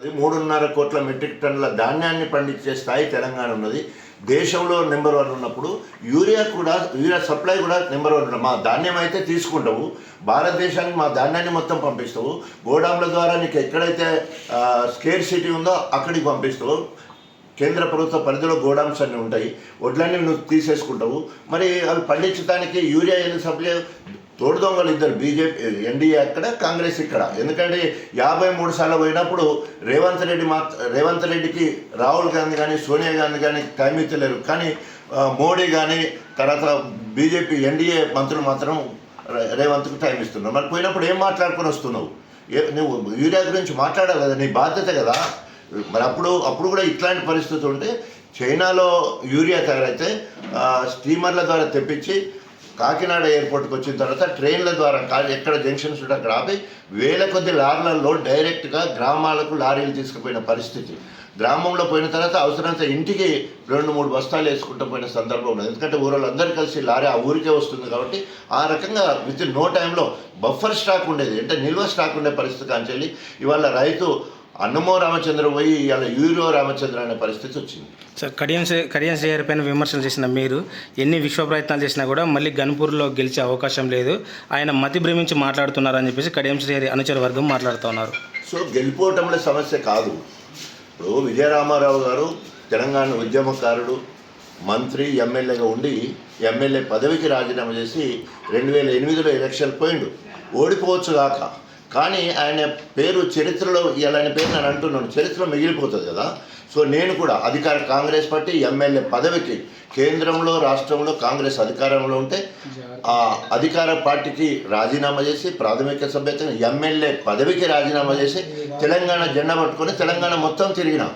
3.5 కోట్ల మెట్రిక్ టన్నుల ధాన్యాన్ని పండించే స్థాయి తెలంగాణ ఉన్నది. దేశంలో నెంబర్ 1 ఉన్నప్పుడు యూరియా సప్లై కూడా నెంబర్ 1. మా ధాన్యం అయితే తీసుకుంటావు, భారతదేశానికి మా ధాన్యాన్ని మొత్తం పంపిస్తావు, గోడాంల ద్వారా నీకు ఎక్కడైతే స్కేర్ సిటీ ఉందో అక్కడికి పంపిస్తావు. కేంద్ర ప్రభుత్వ పరిధిలో గోడామ్స్ అన్నీ ఉంటాయి, వడ్లన్నీ నువ్వు తీసేసుకుంటావు. మరి అవి పండించడానికి యూరియా ఎందుకు సప్లై? తోడు దొంగలు ఇద్దరు, బీజేపీ ఎన్డీఏ అక్కడ, కాంగ్రెస్ ఇక్కడ. ఎందుకంటే 53 సార్లు పోయినప్పుడు రేవంత్ రెడ్డికి రాహుల్ గాంధీ కానీ సోనియా గాంధీ కానీ టైం ఇచ్చలేరు, కానీ మోడీ కానీ తర్వాత బీజేపీ ఎన్డీఏ మంత్రులు మాత్రం రేవంత్కు టైం ఇస్తున్నారు. మరి పోయినప్పుడు ఏం మాట్లాడుకొని వస్తున్నావు? నువ్వు యూరియా గురించి మాట్లాడాలి కదా, నీ బాధ్యత కదా. మరి అప్పుడు కూడా ఇట్లాంటి పరిస్థితి ఉంటే చైనాలో యూరియా తయారైతే స్టీమర్ల ద్వారా తెప్పించి కాకినాడ ఎయిర్పోర్ట్కి వచ్చిన తర్వాత ట్రైన్ల ద్వారా ఎక్కడ జంక్షన్స్ ఉంటే అక్కడ ఆపి వేల కొద్ది లారీలలో డైరెక్ట్గా గ్రామాలకు లారీలు తీసుకుపోయిన పరిస్థితి. గ్రామంలో పోయిన తర్వాత అవసరమైతే ఇంటికి 2-3 బస్తాలు వేసుకుంటూ పోయిన సందర్భం ఉన్నది. ఎందుకంటే ఊరోళ్ళందరూ కలిసి లారీ ఆ ఊరికే వస్తుంది కాబట్టి ఆ రకంగా విత్ ఇన్ నో టైంలో బఫర్ స్టాక్ ఉండేది, అంటే నిల్వ స్టాక్ ఉండే పరిస్థితి కాంచెల్లి ఇవాళ రైతు అన్నమో రామచంద్ర పోయి ఇవాళ యూరియో రామచంద్ర అనే పరిస్థితి వచ్చింది. సార్, కడియం శ్రీహరి పైన విమర్శలు చేసిన మీరు ఎన్ని విశ్వ ప్రయత్నాలు చేసినా కూడా మళ్ళీ గన్పూర్లో గెలిచే అవకాశం లేదు, ఆయన మతి భ్రమించి మాట్లాడుతున్నారని చెప్పేసి కడియం శ్రీహరి అనుచర వర్గం మాట్లాడుతున్నారు. సో గెలిపోవటంలో సమస్య కాదు. ఇప్పుడు విజయరామారావు గారు తెలంగాణ ఉద్యమకారుడు, మంత్రి, ఎమ్మెల్యేగా ఉండి ఎమ్మెల్యే పదవికి రాజీనామా చేసి 2008లో ఎలక్షన్ పోయిండు. ఓడిపోవచ్చు కాక, కానీ ఆయన పేరు చరిత్రలో, ఆయన పేరు నేను అంటున్నాను, చరిత్రలో మిగిలిపోతుంది కదా. సో నేను కూడా కాంగ్రెస్ పార్టీ ఎమ్మెల్యే పదవికి కేంద్రంలో రాష్ట్రంలో కాంగ్రెస్ అధికారంలో ఉంటే ఆ అధికార పార్టీకి రాజీనామా చేసి ప్రాథమిక సభ్యత ఎమ్మెల్యే పదవికి రాజీనామా చేసి తెలంగాణ జెండా పట్టుకొని తెలంగాణ మొత్తం తిరిగిన.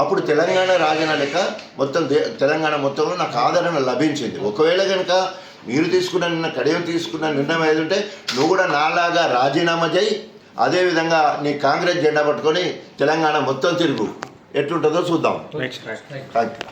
అప్పుడు తెలంగాణ రాజీనామా లేక మొత్తం తెలంగాణ మొత్తంలో నాకు ఆదరణ లభించింది. ఒకవేళ కనుక మీరు కడియం తీసుకున్న నిర్ణయం ఏదంటే నువ్వు కూడా నాలాగా రాజీనామా చేయి, అదేవిధంగా నీ కాంగ్రెస్ జెండా పట్టుకొని తెలంగాణ మొత్తం తిరుగు, ఎట్లుంటుందో చూద్దాం. Thank you.